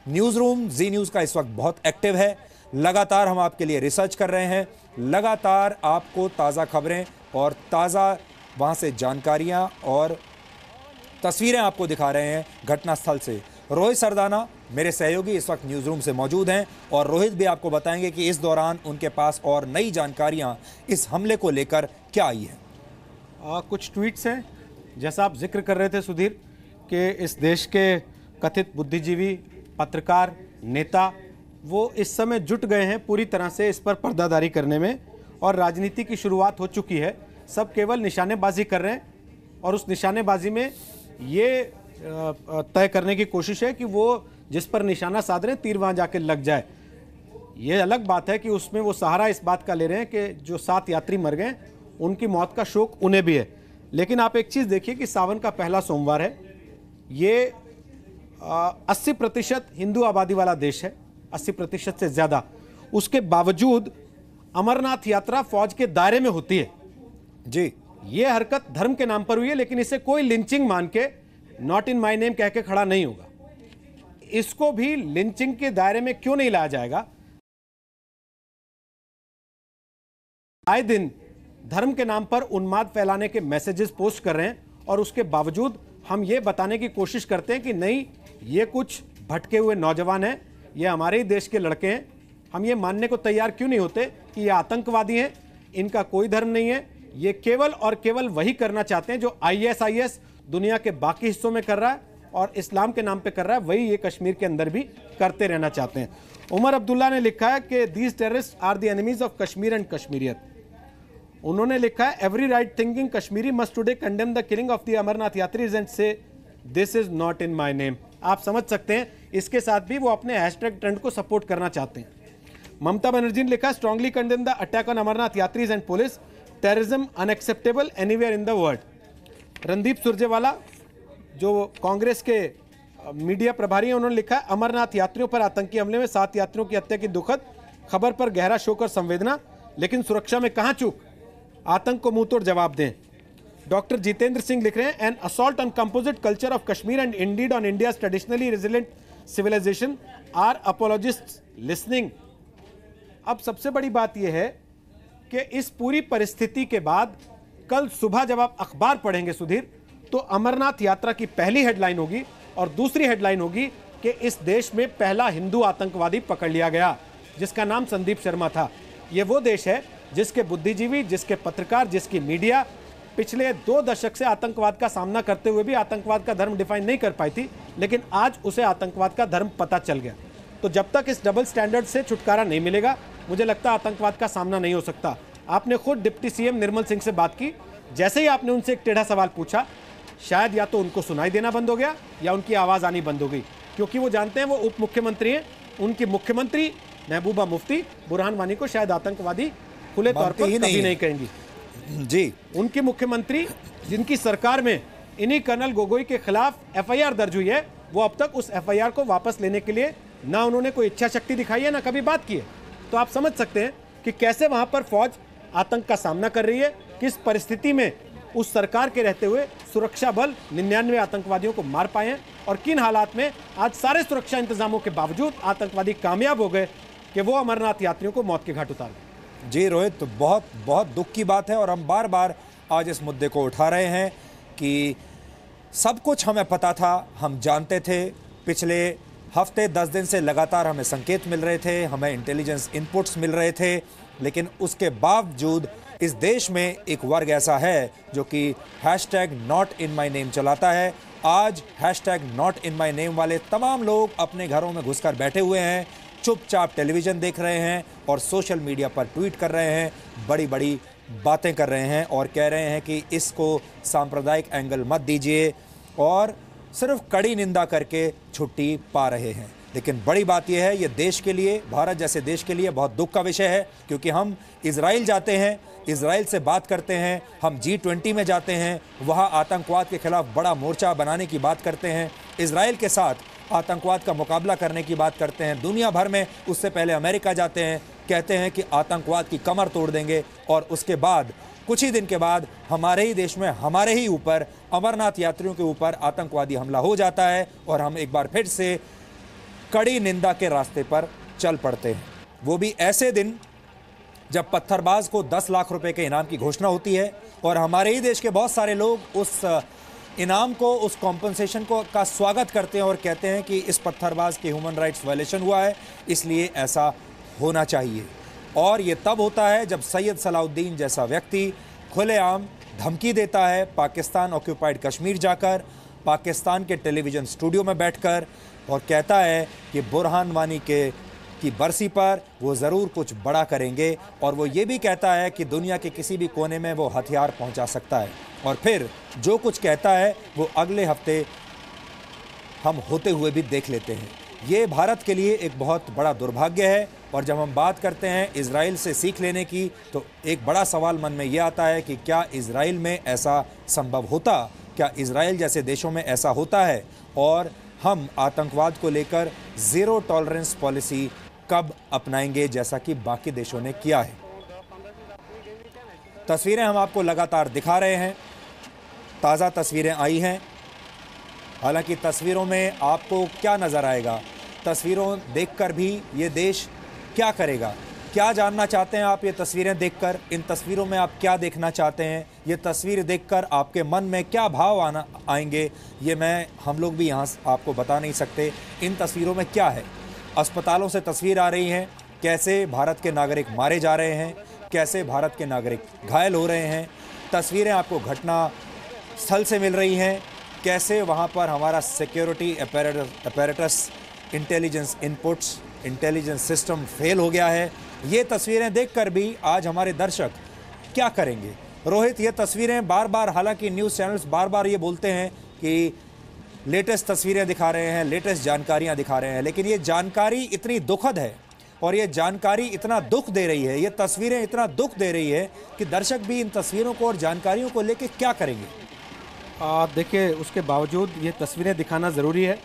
News room जी news का इस वक्त बहुत एक्टिव है। लगातार हम आपके लिए रिसर्च कर रहे हैं, लगातार आपको ताज़ा खबरें और ताज़ा वहाँ से जानकारियाँ और तस्वीरें आपको दिखा रहे हैं घटनास्थल से। रोहित सरदाना मेरे सहयोगी इस वक्त न्यूज़ रूम से मौजूद हैं और रोहित भी आपको बताएंगे कि इस दौरान उनके पास और नई जानकारियां इस हमले को लेकर क्या आई हैं। कुछ ट्वीट्स हैं, जैसा आप जिक्र कर रहे थे सुधीर, कि इस देश के कथित बुद्धिजीवी, पत्रकार, नेता वो इस समय जुट गए हैं पूरी तरह से इस पर पर्दादारी करने में और राजनीति की शुरुआत हो चुकी है। सब केवल निशानेबाजी कर रहे हैं और उस निशानेबाजी में ये तय करने की कोशिश है कि वो जिस पर निशाना साध रहे हैं तीर वहां जाके लग जाए। ये अलग बात है कि उसमें वो सहारा इस बात का ले रहे हैं कि जो 7 यात्री मर गए उनकी मौत का शोक उन्हें भी है। लेकिन आप एक चीज़ देखिए कि सावन का पहला सोमवार है, ये 80% हिंदू आबादी वाला देश है, 80% से ज़्यादा। उसके बावजूद अमरनाथ यात्रा फौज के दायरे में होती है जी। ये हरकत धर्म के नाम पर हुई है, लेकिन इसे कोई लिंचिंग मान के नॉट इन माय नेम कह के खड़ा नहीं होगा। इसको भी लिंचिंग के दायरे में क्यों नहीं लाया जाएगा? आए दिन धर्म के नाम पर उन्माद फैलाने के मैसेजेस पोस्ट कर रहे हैं और उसके बावजूद हम ये बताने की कोशिश करते हैं कि नहीं, ये कुछ भटके हुए नौजवान हैं, ये हमारे ही देश के लड़के हैं। हम ये मानने को तैयार क्यों नहीं होते कि ये आतंकवादी हैं, इनका कोई धर्म नहीं है, ये केवल और केवल वही करना चाहते हैं जो ISIS दुनिया के बाकी हिस्सों में कर रहा है और इस्लाम के नाम पे कर रहा है, वही ये कश्मीर के अंदर भी करते रहना चाहते हैं। उमर अब्दुल्ला ने लिखा है कि these terrorist are the enemies of Kashmir and Kashmiriyat. उन्होंने लिखा है every right thinking Kashmiri must today condemn the killing of the Amarnath yatris and say this is not in my name. आप समझ सकते हैं, इसके साथ भी वो अपने हैशटैग ट्रेंड को सपोर्ट करना चाहते हैं। ममता बनर्जी ने लिखा strongly condemn the attack on Amarnath yatris and police, terrorism unacceptable anywhere in the world. Randeep Surjewala जो कांग्रेस के मीडिया प्रभारी हैं, उन्होंने लिखा अमरनाथ यात्रियों पर आतंकी हमले में 7 यात्रियों की हत्या की दुखद खबर पर गहरा शोक और संवेदना, लेकिन सुरक्षा में कहां चूक, आतंक को मुंहतोड़ जवाब दें। डॉक्टर जितेंद्र सिंह लिख रहे हैं an assault on composite culture of Kashmir and indeed on India's traditionally resilient civilisation, are apologists listening. अब सबसे बड़ी बात यह है कि इस पूरी परिस्थिति के बाद कल सुबह जब आप अखबार पढ़ेंगे सुधीर, तो अमरनाथ यात्रा की पहली हेडलाइन होगी और दूसरी हेडलाइन होगी कि इस देश में पहला हिंदू आतंकवादी पकड़ लिया गया, जिसका नाम संदीप शर्मा था। यह वो देश है जिसके बुद्धिजीवी, जिसके पत्रकार, जिसकी मीडिया पिछले 2 दशक से आतंकवाद का सामना करते हुए भी आतंकवाद का धर्म डिफाइन नहीं कर पाई थी, लेकिन आज उसे आतंकवाद का धर्म पता चल गया। तो जब तक इस डबल स्टैंडर्ड से छुटकारा नहीं मिलेगा, मुझे लगता है आतंकवाद का सामना नहीं हो सकता। आपने खुद डिप्टी CM निर्मल सिंह से बात की, जैसे ही आपने उनसे एक टेढ़ा सवाल पूछा, शायद या तो उनको सुनाई देना बंद हो गया या उनकी आवाज़ आनी बंद हो गई, क्योंकि वो जानते हैं वो उप मुख्यमंत्री हैं। उनकी मुख्यमंत्री महबूबा मुफ्ती बुरहान वानी को शायद आतंकवादी खुले तौर पर कभी नहीं कहेंगी जी। उनकी मुख्यमंत्री जिनकी सरकार में इन्हीं कर्नल गोगोई के खिलाफ FIR दर्ज हुई है, वो अब तक उस FIR को वापस लेने के लिए ना उन्होंने कोई इच्छा शक्ति दिखाई है, ना कभी बात की है। तो आप समझ सकते हैं कि कैसे वहां पर फौज आतंक का सामना कर रही है, किस परिस्थिति में उस सरकार के रहते हुए सुरक्षा बल 99 आतंकवादियों को मार पाए हैं और किन हालात में आज सारे सुरक्षा इंतजामों के बावजूद आतंकवादी कामयाब हो गए कि वो अमरनाथ यात्रियों को मौत के घाट उतार गए। जी रोहित, तो बहुत बहुत दुख की बात है और हम बार बार आज इस मुद्दे को उठा रहे हैं कि सब कुछ हमें पता था, हम जानते थे। पिछले हफ्ते 10 दिन से लगातार हमें संकेत मिल रहे थे, हमें इंटेलिजेंस इनपुट्स मिल रहे थे, लेकिन उसके बावजूद इस देश में एक वर्ग ऐसा है जो कि #NotInMyName चलाता है। आज #NotInMyName वाले तमाम लोग अपने घरों में घुसकर बैठे हुए हैं, चुपचाप टेलीविज़न देख रहे हैं और सोशल मीडिया पर ट्वीट कर रहे हैं, बड़ी बड़ी बातें कर रहे हैं और कह रहे हैं कि इसको सांप्रदायिक एंगल मत दीजिए और सिर्फ कड़ी निंदा करके छुट्टी पा रहे हैं। लेकिन बड़ी बात यह है, ये देश के लिए, भारत जैसे देश के लिए बहुत दुख का विषय है, क्योंकि हम इजराइल जाते हैं, इजराइल से बात करते हैं, हम G20 में जाते हैं, वहाँ आतंकवाद के खिलाफ बड़ा मोर्चा बनाने की बात करते हैं, इजराइल के साथ आतंकवाद का मुकाबला करने की बात करते हैं, दुनिया भर में उससे पहले अमेरिका जाते हैं, कहते हैं कि आतंकवाद की कमर तोड़ देंगे और उसके बाद कुछ ही दिन के बाद हमारे ही देश में, हमारे ही ऊपर, अमरनाथ यात्रियों के ऊपर आतंकवादी हमला हो जाता है और हम एक बार फिर से कड़ी निंदा के रास्ते पर चल पड़ते हैं। वो भी ऐसे दिन जब पत्थरबाज को 10 लाख रुपए के इनाम की घोषणा होती है और हमारे ही देश के बहुत सारे लोग उस इनाम को, उस कॉम्पनसेशन को का स्वागत करते हैं और कहते हैं कि इस पत्थरबाज के ह्यूमन राइट्स वायलेशन हुआ है, इसलिए ऐसा होना चाहिए। और ये तब होता है जब सैयद सलाउद्दीन जैसा व्यक्ति खुलेआम धमकी देता है, पाकिस्तान ऑक्यूपाइड कश्मीर जाकर, पाकिस्तान के टेलीविज़न स्टूडियो में बैठकर, और कहता है कि बुरहान वानी की बरसी पर वो ज़रूर कुछ बड़ा करेंगे। और वो ये भी कहता है कि दुनिया के किसी भी कोने में वो हथियार पहुंचा सकता है। और फिर जो कुछ कहता है वो अगले हफ्ते हम होते हुए भी देख लेते हैं। ये भारत के लिए एक बहुत बड़ा दुर्भाग्य है। और जब हम बात करते हैं इजराइल से सीख लेने की, तो एक बड़ा सवाल मन में ये आता है कि क्या इजराइल में ऐसा संभव होता, क्या इजराइल जैसे देशों में ऐसा होता है, और हम आतंकवाद को लेकर ज़ीरो टॉलरेंस पॉलिसी कब अपनाएंगे जैसा कि बाकी देशों ने किया है। तस्वीरें हम आपको लगातार दिखा रहे हैं, ताज़ा तस्वीरें आई हैं। हालांकि तस्वीरों में आपको क्या नज़र आएगा, तस्वीरों देखकर भी ये देश क्या करेगा? क्या जानना चाहते हैं आप ये तस्वीरें देखकर? इन तस्वीरों में आप क्या देखना चाहते हैं? ये तस्वीर देखकर आपके मन में क्या भाव आएंगे, ये हम लोग भी यहाँ आपको बता नहीं सकते। इन तस्वीरों में क्या है? अस्पतालों से तस्वीर आ रही हैं, कैसे भारत के नागरिक मारे जा रहे हैं, कैसे भारत के नागरिक घायल हो रहे हैं। तस्वीरें आपको घटना स्थल से मिल रही हैं, कैसे वहाँ पर हमारा security apparatus, intelligence inputs, intelligence system fail हो गया है। ये तस्वीरें देखकर भी आज हमारे दर्शक क्या करेंगे? रोहित, ये तस्वीरें बार बार, हालांकि न्यूज़ चैनल्स बार बार ये बोलते हैं कि लेटेस्ट तस्वीरें दिखा रहे हैं, लेटेस्ट जानकारियां दिखा रहे हैं, लेकिन ये जानकारी इतनी दुखद है और ये जानकारी इतना दुख दे रही है, ये तस्वीरें इतना दुख दे रही है कि दर्शक भी इन तस्वीरों को और जानकारियों को लेकर क्या करेंगे? देखिए, उसके बावजूद ये तस्वीरें दिखाना ज़रूरी है।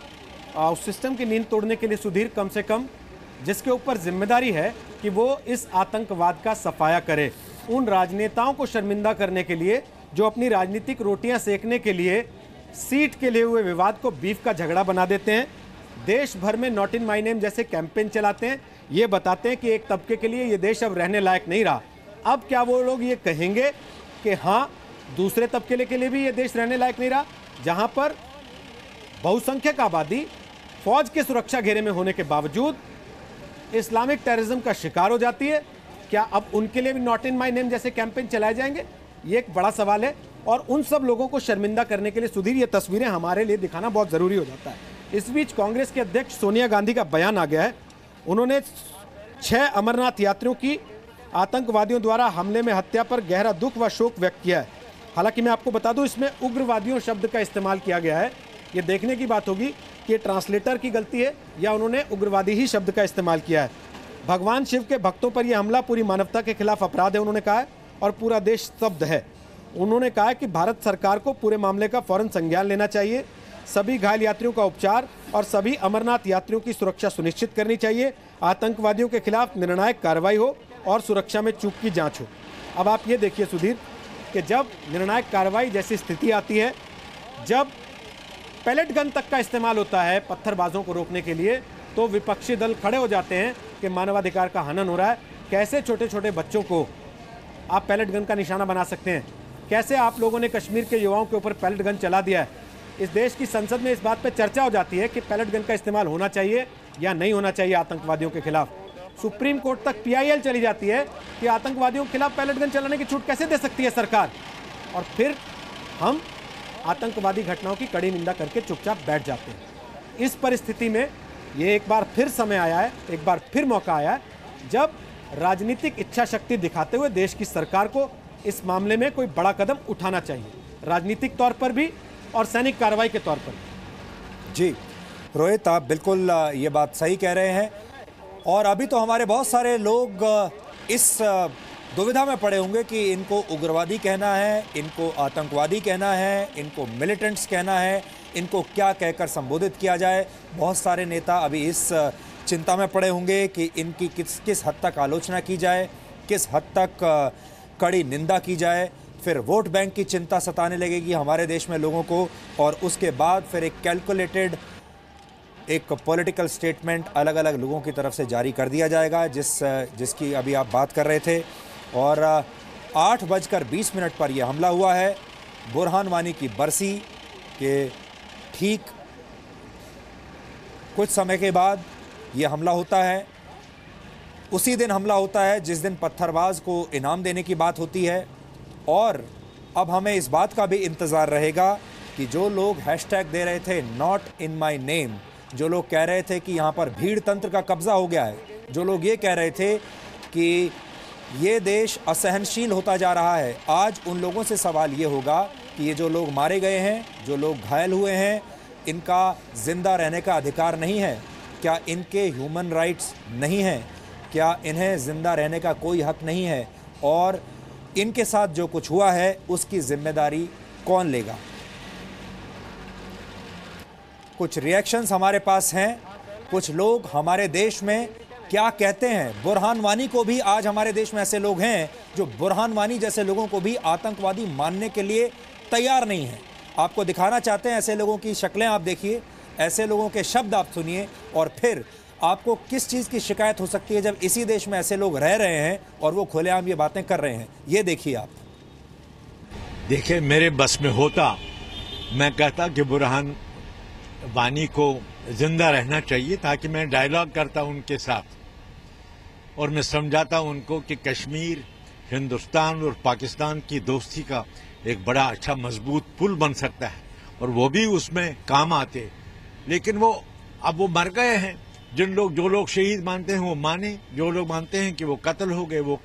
उस सिस्टम की नींद तोड़ने के लिए सुधीर, कम से कम जिसके ऊपर जिम्मेदारी है कि वो इस आतंकवाद का सफाया करे, उन राजनेताओं को शर्मिंदा करने के लिए जो अपनी राजनीतिक रोटियां सेकने के लिए सीट के लिए हुए विवाद को बीफ का झगड़ा बना देते हैं, देश भर में नॉट इन माय नेम जैसे कैंपेन चलाते हैं, ये बताते हैं कि एक तबके के लिए ये देश अब रहने लायक नहीं रहा। अब क्या वो लोग ये कहेंगे कि हाँ, दूसरे तबके के लिए भी ये देश रहने लायक नहीं रहा, जहां पर बहुसंख्यक आबादी फौज के सुरक्षा घेरे में होने के बावजूद इस्लामिक टेररिज्म का शिकार हो जाती है? क्या अब उनके लिए भी नॉट इन माय नेम जैसे कैंपेन चलाए जाएंगे? ये एक बड़ा सवाल है। और उन सब लोगों को शर्मिंदा करने के लिए सुधीर, ये तस्वीरें हमारे लिए दिखाना बहुत ज़रूरी हो जाता है। इस बीच कांग्रेस के अध्यक्ष सोनिया गांधी का बयान आ गया है। उन्होंने 6 अमरनाथ यात्रियों की आतंकवादियों द्वारा हमले में हत्या पर गहरा दुख व शोक व्यक्त किया है। हालांकि मैं आपको बता दूं, इसमें उग्रवादियों शब्द का इस्तेमाल किया गया है। ये देखने की बात होगी कि ट्रांसलेटर की गलती है या उन्होंने उग्रवादी ही शब्द का इस्तेमाल किया है। भगवान शिव के भक्तों पर यह हमला पूरी मानवता के खिलाफ अपराध है, उन्होंने कहा है, और पूरा देश स्तब्ध है। उन्होंने कहा कि भारत सरकार को पूरे मामले का फौरन संज्ञान लेना चाहिए, सभी घायल यात्रियों का उपचार और सभी अमरनाथ यात्रियों की सुरक्षा सुनिश्चित करनी चाहिए, आतंकवादियों के खिलाफ निर्णायक कार्रवाई हो और सुरक्षा में चूक की जाँच हो। अब आप ये देखिए सुधीर कि जब निर्णायक कार्रवाई जैसी स्थिति आती है, जब पैलेट गन तक का इस्तेमाल होता है पत्थरबाजों को रोकने के लिए, तो विपक्षी दल खड़े हो जाते हैं कि मानवाधिकार का हनन हो रहा है। कैसे छोटे छोटे बच्चों को आप पैलेट गन का निशाना बना सकते हैं? कैसे आप लोगों ने कश्मीर के युवाओं के ऊपर पैलेट गन चला दिया है? इस देश की संसद में इस बात पर चर्चा हो जाती है कि पैलेट गन का इस्तेमाल होना चाहिए या नहीं होना चाहिए आतंकवादियों के खिलाफ। सुप्रीम कोर्ट तक PIL चली जाती है कि आतंकवादियों के खिलाफ पैलेट गन चलाने की छूट कैसे दे सकती है सरकार, और फिर हम आतंकवादी घटनाओं की कड़ी निंदा करके चुपचाप बैठ जाते हैं। इस परिस्थिति में ये एक बार फिर समय आया है, एक बार फिर मौका आया है, जब राजनीतिक इच्छा शक्ति दिखाते हुए देश की सरकार को इस मामले में कोई बड़ा कदम उठाना चाहिए, राजनीतिक तौर पर भी और सैनिक कार्रवाई के तौर पर। जी रोहित, आप बिल्कुल ये बात सही कह रहे हैं। और अभी तो हमारे बहुत सारे लोग इस दुविधा में पड़े होंगे कि इनको उग्रवादी कहना है, इनको आतंकवादी कहना है, इनको मिलिटेंट्स कहना है, इनको क्या कहकर संबोधित किया जाए। बहुत सारे नेता अभी इस चिंता में पड़े होंगे कि इनकी किस हद तक आलोचना की जाए, किस हद तक कड़ी निंदा की जाए। फिर वोट बैंक की चिंता सताने लगेगी हमारे देश में लोगों को, और उसके बाद फिर एक कैलकुलेटेड एक पॉलिटिकल स्टेटमेंट अलग अलग लोगों की तरफ से जारी कर दिया जाएगा, जिसकी अभी आप बात कर रहे थे। और 8:20 पर यह हमला हुआ है। बुरहान वानी की बरसी के ठीक कुछ समय के बाद यह हमला होता है। उसी दिन हमला होता है जिस दिन पत्थरबाज को इनाम देने की बात होती है। और अब हमें इस बात का भी इंतज़ार रहेगा कि जो लोग हैशटैग दे रहे थे नॉट इन माई नेम, जो लोग कह रहे थे कि यहाँ पर भीड़ तंत्र का कब्जा हो गया है, जो लोग ये कह रहे थे कि ये देश असहनशील होता जा रहा है, आज उन लोगों से सवाल ये होगा कि ये जो लोग मारे गए हैं, जो लोग घायल हुए हैं, इनका जिंदा रहने का अधिकार नहीं है? क्या इनके ह्यूमन राइट्स नहीं हैं? क्या इन्हें जिंदा रहने का कोई हक नहीं है? और इनके साथ जो कुछ हुआ है उसकी जिम्मेदारी कौन लेगा? कुछ रिएक्शंस हमारे पास हैं। कुछ लोग हमारे देश में क्या कहते हैं। बुरहान वानी को भी आज हमारे देश में ऐसे लोग हैं जो बुरहान वानी जैसे लोगों को भी आतंकवादी मानने के लिए तैयार नहीं हैं। आपको दिखाना चाहते हैं ऐसे लोगों की शक्लें आप देखिए, ऐसे लोगों के शब्द आप सुनिए, और फिर आपको किस चीज़ की शिकायत हो सकती है जब इसी देश में ऐसे लोग रह रहे हैं और वो खुलेआम ये बातें कर रहे हैं। ये देखिए आप। देखिए, मेरे बस में होता मैं कहता कि बुरहान वानी को जिंदा रहना चाहिए, ताकि मैं डायलॉग करता उनके साथ और मैं समझाता उनको कि कश्मीर हिंदुस्तान और पाकिस्तान की दोस्ती का एक बड़ा अच्छा मजबूत पुल बन सकता है और वो भी उसमें काम आते। लेकिन अब वो मर गए हैं। जो लोग शहीद मानते हैं वो माने, जो लोग मानते हैं कि वो कत्ल हो गए वो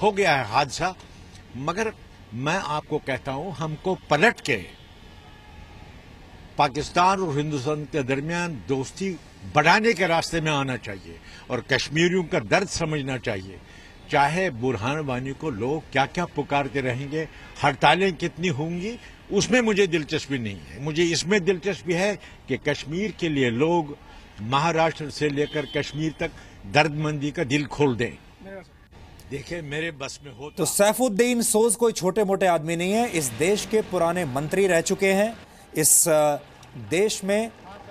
हो गया है हादसा। मगर मैं आपको कहता हूं, हमको पलट के पाकिस्तान और हिंदुस्तान के दरमियान दोस्ती बढ़ाने के रास्ते में आना चाहिए और कश्मीरियों का दर्द समझना चाहिए। चाहे बुरहान वानी को लोग क्या क्या पुकारते रहेंगे, हड़तालें कितनी होंगी, उसमें मुझे दिलचस्पी नहीं है। मुझे इसमें दिलचस्पी है कि कश्मीर के लिए लोग महाराष्ट्र से लेकर कश्मीर तक दर्दमंदी का दिल खोल दें। देखिए, मेरे बस में हो तो सैफुद्दीन सोज कोई छोटे मोटे आदमी नहीं है। इस देश के पुराने मंत्री रह चुके हैं, इस देश में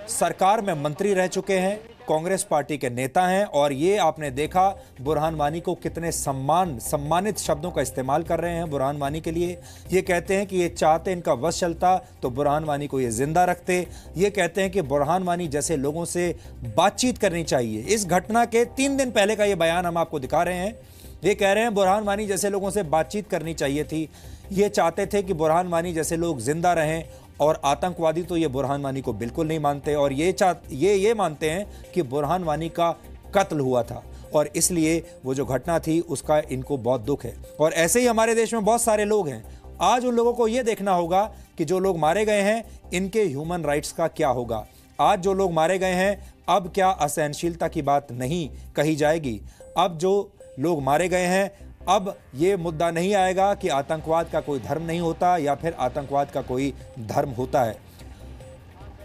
सरकार में मंत्री रह चुके हैं, कांग्रेस पार्टी के नेता हैं। और ये आपने देखा बुरहान वानी को कितने सम्मानित शब्दों का इस्तेमाल कर रहे हैं बुरहान वानी के लिए। ये कहते हैं कि ये चाहते इनका वश चलता तो बुरहान वानी को ये जिंदा रखते। ये कहते हैं कि बुरहान वानी जैसे लोगों से बातचीत करनी चाहिए। इस घटना के 3 दिन पहले का ये बयान हम आपको दिखा रहे हैं। ये कह रहे हैं बुरहान वानी जैसे लोगों से बातचीत करनी चाहिए थी। ये चाहते थे कि बुरहान वानी जैसे लोग जिंदा रहें, और आतंकवादी तो ये बुरहान वानी को बिल्कुल नहीं मानते, और ये मानते हैं कि बुरहान वानी का कत्ल हुआ था और इसलिए वो जो घटना थी उसका इनको बहुत दुख है। और ऐसे ही हमारे देश में बहुत सारे लोग हैं। आज उन लोगों को ये देखना होगा कि जो लोग मारे गए हैं इनके ह्यूमन राइट्स का क्या होगा। आज जो लोग मारे गए हैं, अब क्या असहनशीलता की बात नहीं कही जाएगी? अब जो लोग मारे गए हैं, अब ये मुद्दा नहीं आएगा कि आतंकवाद का कोई धर्म नहीं होता या फिर आतंकवाद का कोई धर्म होता है।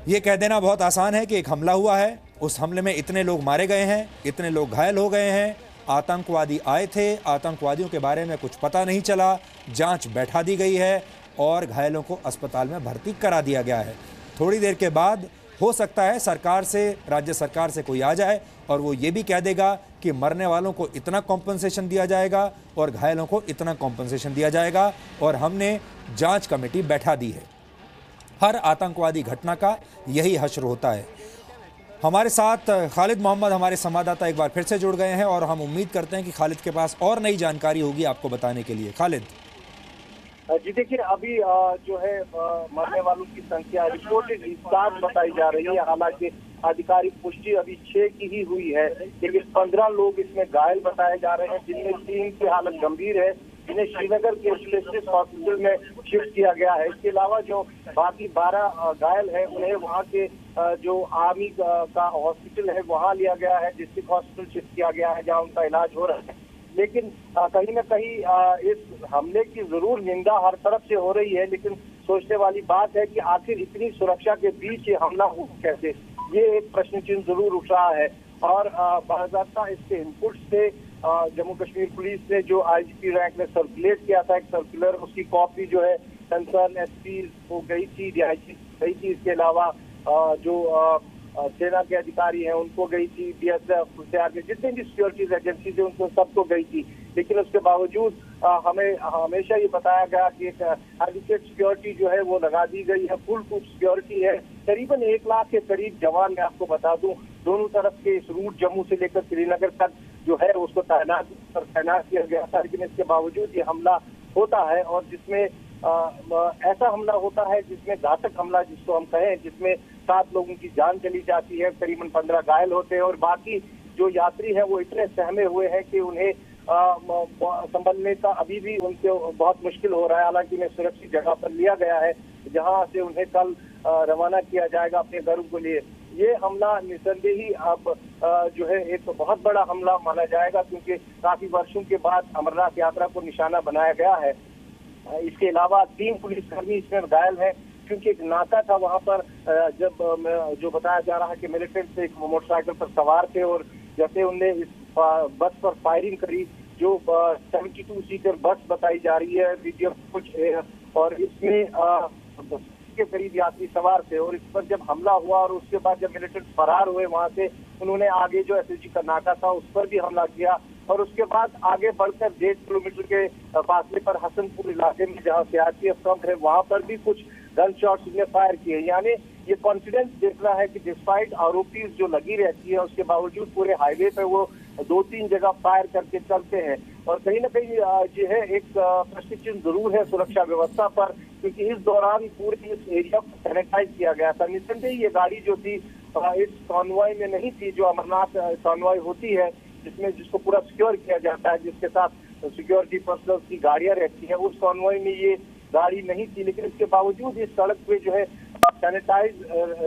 ये कह देना बहुत आसान है कि एक हमला हुआ है, उस हमले में इतने लोग मारे गए हैं, इतने लोग घायल हो गए हैं, आतंकवादी आए थे, आतंकवादियों के बारे में कुछ पता नहीं चला, जांच बैठा दी गई है और घायलों को अस्पताल में भर्ती करा दिया गया है। थोड़ी देर के बाद हो सकता है सरकार से, राज्य सरकार से कोई आ जाए और वो ये भी कह देगा कि मरने वालों को इतना कॉम्पनसेशन दिया जाएगा और घायलों को इतना कॉम्पनसेशन दिया जाएगा, और हमने जांच कमेटी बैठा दी है। हर आतंकवादी घटना का यही हश्र होता है। हमारे साथ खालिद मोहम्मद हमारे संवाददाता एक बार फिर से जुड़ गए हैं और हम उम्मीद करते हैं कि खालिद के पास और नई जानकारी होगी आपको बताने के लिए। खालिद जी देखिए, अभी जो है मरने वालों की संख्या रिपोर्टेड 7 बताई जा रही है। हालांकि आधिकारिक पुष्टि अभी 6 की ही हुई है, लेकिन 15 लोग इसमें घायल बताए जा रहे हैं, जिनमें 3 की हालत गंभीर है, जिन्हें श्रीनगर के स्पेशलिस्ट हॉस्पिटल में शिफ्ट किया गया है। इसके अलावा जो बाकी 12 घायल है उन्हें वहाँ के जो आर्मी का हॉस्पिटल है वहाँ लिया गया है, डिस्ट्रिक्ट हॉस्पिटल शिफ्ट किया गया है, जहाँ उनका इलाज हो रहा है। लेकिन कहीं न कहीं इस हमले की जरूर निंदा हर तरफ से हो रही है, लेकिन सोचने वाली बात है कि आखिर इतनी सुरक्षा के बीच ये हमला हुआ कैसे, ये एक प्रश्न चिन्ह जरूर उठ रहा है। और बाकायदा इसके इनपुट से जम्मू कश्मीर पुलिस ने जो आईजीपी रैंक में सर्कुलेट किया था एक सर्कुलर, उसकी कॉपी जो है कंसर्न एसपी को गई थी, डीआईजी गई थी। इसके अलावा जो सेना के अधिकारी हैं उनको गई थी, BSF के जितने भी सिक्योरिटीज एजेंसीज है उनको सबको गई थी। लेकिन उसके बावजूद हमें हमेशा ये बताया गया कि एक एडिक्वेट सिक्योरिटी जो है वो लगा दी गई है, फुल टू सिक्योरिटी है। करीबन 1 लाख के करीब जवान, मैं आपको बता दूं, दोनों तरफ के इस रूट जम्मू से लेकर श्रीनगर तक जो है उसको तैनात किया गया था। लेकिन इसके बावजूद ये हमला होता है और जिसमें ऐसा हमला होता है जिसमें घातक हमला जिसको हम कहें, जिसमें 7 लोगों की जान चली जाती है, करीबन 15 घायल होते हैं और बाकी जो यात्री हैं वो इतने सहमे हुए हैं कि उन्हें संभलने का अभी भी उनसे बहुत मुश्किल हो रहा है। हालांकि उन्हें सुरक्षित जगह पर लिया गया है जहां से उन्हें कल रवाना किया जाएगा अपने घरों के लिए। ये हमला निसंदेही अब जो है एक बहुत बड़ा हमला माना जाएगा, क्योंकि काफी वर्षों के बाद अमरनाथ यात्रा को निशाना बनाया गया है। इसके अलावा 3 पुलिसकर्मी इसमें घायल हैं, क्योंकि एक नाका था वहां पर, जब जो बताया जा रहा है कि मिलिटेंट्स एक मोटरसाइकिल पर सवार थे और जैसे उनने इस बस पर फायरिंग करी, जो 72 सीटर बस बताई जा रही है VTF कुछ, और इसमें के करीब यात्री सवार थे और इस पर जब हमला हुआ और उसके बाद जब मिलिटेंट फरार हुए वहां से, उन्होंने आगे जो SSG का नाका था उस पर भी हमला किया और उसके बाद आगे बढ़कर 1.5 किलोमीटर के फासले पर हसनपुर इलाके में जहां CRPF कैंप है वहां पर भी कुछ गन शॉट्स ने फायर किए। यानी ये कॉन्फिडेंस देख रहा है कि डिस्पाइट आरोपी जो लगी रहती है उसके बावजूद पूरे हाईवे पे वो 2-3 जगह फायर करके चलते हैं और कहीं ना कहीं जो है एक प्रश्न चिन्ह जरूर है सुरक्षा व्यवस्था पर, क्योंकि इस दौरान पूरे इस एरिया को सैनिटाइज किया गया था। निसंदेह ये गाड़ी जो थी इस कॉन्वॉय में नहीं थी, जो अमरनाथ कॉन्वॉय होती है जिसको पूरा सिक्योर किया जाता है, जिसके साथ सिक्योरिटी पर्सनल की गाड़ियां रहती है, उस कॉन्वॉय में ये गाड़ी नहीं थी। लेकिन इसके बावजूद इस सड़क पे जो है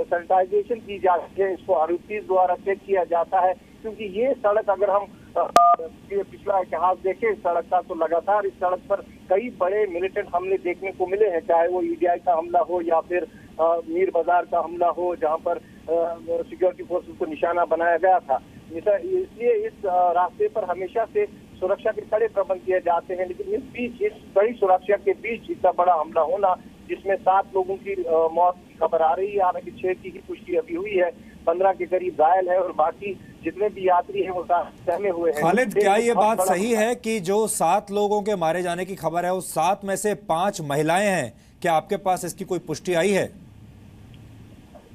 सैनिटाइजेशन की जाती है, इसको आरोपी द्वारा चेक किया जाता है, क्योंकि ये सड़क अगर हम पिछला इतिहास देखें इस सड़क का तो लगातार इस सड़क पर कई बड़े मिलिटेंट हमले देखने को मिले हैं, चाहे वो EDI का हमला हो या फिर मीर बाजार का हमला हो, जहां पर सिक्योरिटी फोर्सेस को निशाना बनाया गया था। इसलिए इस रास्ते पर हमेशा से सुरक्षा के कड़े प्रबंध किए जाते हैं। लेकिन इस कड़ी सुरक्षा के बीच इतना बड़ा हमला होना, जिसमें 7 लोगों की मौत की खबर आ रही है, हालांकि 6 की पुष्टि अभी हुई है, 15 के करीब घायल है और बाकी जितने भी यात्री हैं वो सहमे हुए हैं। खालिद, क्या ये बात सही है कि जो 7 लोगों के मारे जाने की खबर है उस 7 में से 5 महिलाएं हैं? क्या आपके पास इसकी कोई पुष्टि आई है?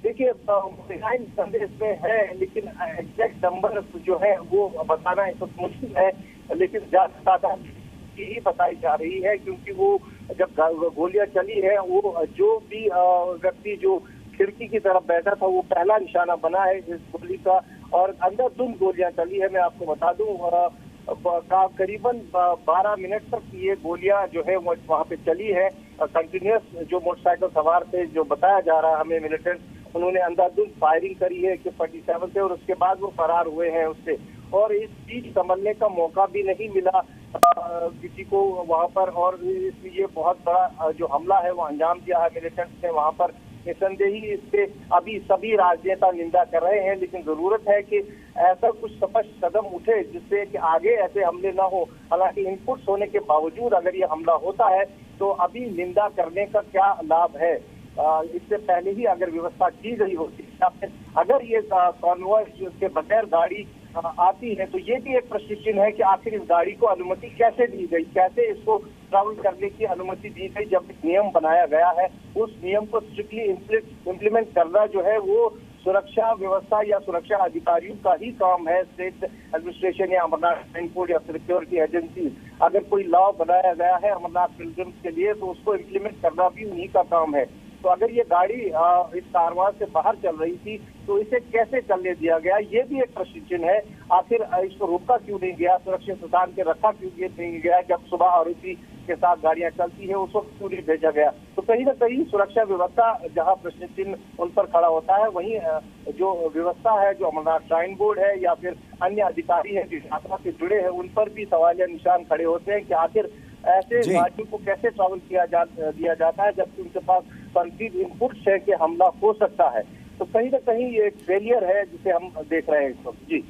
देखिए, संदेश में है, लेकिन एग्जैक्ट नंबर जो है वो बताना इस वक्त मुश्किल है, लेकिन ज्यादा यही बताई जा रही है, क्योंकि वो जब गोलियां चली है वो जो भी व्यक्ति जो खिड़की की तरफ बैठा था वो पहला निशाना बना है इस गोली का और अंधाधुंध गोलियां चली है। मैं आपको बता दूं करीबन 12 मिनट तक ये गोलियां जो है वो वहाँ पे चली है कंटिन्यूस। जो मोटरसाइकिल सवार थे, जो बताया जा रहा है हमें मिलिटेंट, उन्होंने अंधाधुंध फायरिंग करी है AK-47 से और उसके बाद वो फरार हुए हैं उससे, और इस बीच संभलने का मौका भी नहीं मिला किसी को वहां पर, और ये बहुत बड़ा जो हमला है वो अंजाम दिया है मिलिटेंट्स ने वहां पर। निसंदेही इससे अभी सभी राजनेता निंदा कर रहे हैं, लेकिन जरूरत है कि ऐसा कुछ स्पष्ट कदम उठे जिससे कि आगे ऐसे हमले ना हो। हालांकि इनपुट्स होने के बावजूद अगर ये हमला होता है तो अभी निंदा करने का क्या लाभ है? इससे पहले ही अगर व्यवस्था की गई होती, अगर ये कॉन्वॉय के बगैर गाड़ी आती है तो ये भी एक प्रश्न चिन्ह है कि आखिर इस गाड़ी को अनुमति कैसे दी गई, कैसे इसको ट्रैवल करने की अनुमति दी गई। जब नियम बनाया गया है उस नियम को स्ट्रिक्टली इम्प्लीमेंट करना जो है वो सुरक्षा व्यवस्था या सुरक्षा अधिकारियों का ही काम है। स्टेट एडमिनिस्ट्रेशन या अमरनाथ श्राइन बोर्ड या सिक्योरिटी एजेंसी, अगर कोई लॉ बनाया गया है अमरनाथ पिलग्रिम्स के लिए तो उसको इम्प्लीमेंट करना भी उन्हीं का काम है। तो अगर ये गाड़ी इस कारवां से बाहर चल रही थी तो इसे कैसे चलने दिया गया, ये भी एक प्रश्न चिन्ह है। आखिर इसको रोका क्यों नहीं गया, सुरक्षित स्थान पे रखा क्यों नहीं गया? जब सुबह आरोपी के साथ गाड़ियां चलती है उस वक्त क्यों नहीं भेजा गया? तो कहीं ना कहीं सुरक्षा व्यवस्था जहां प्रश्न चिन्ह उन पर खड़ा होता है, वहीं जो व्यवस्था है, जो अमरनाथ श्राइन बोर्ड है या फिर अन्य अधिकारी हैं जो यात्रा से जुड़े हैं, उन पर भी सवालिया निशान खड़े होते हैं कि आखिर ऐसे गाड़ियों को कैसे ट्रैवल दिया जाता है जबकि उनके पास कंक्रीट इनपुट्स है कि हमला हो सकता है। तो कहीं ना कहीं ये एक फेलियर है जिसे हम देख रहे हैं इस वक्त। जी।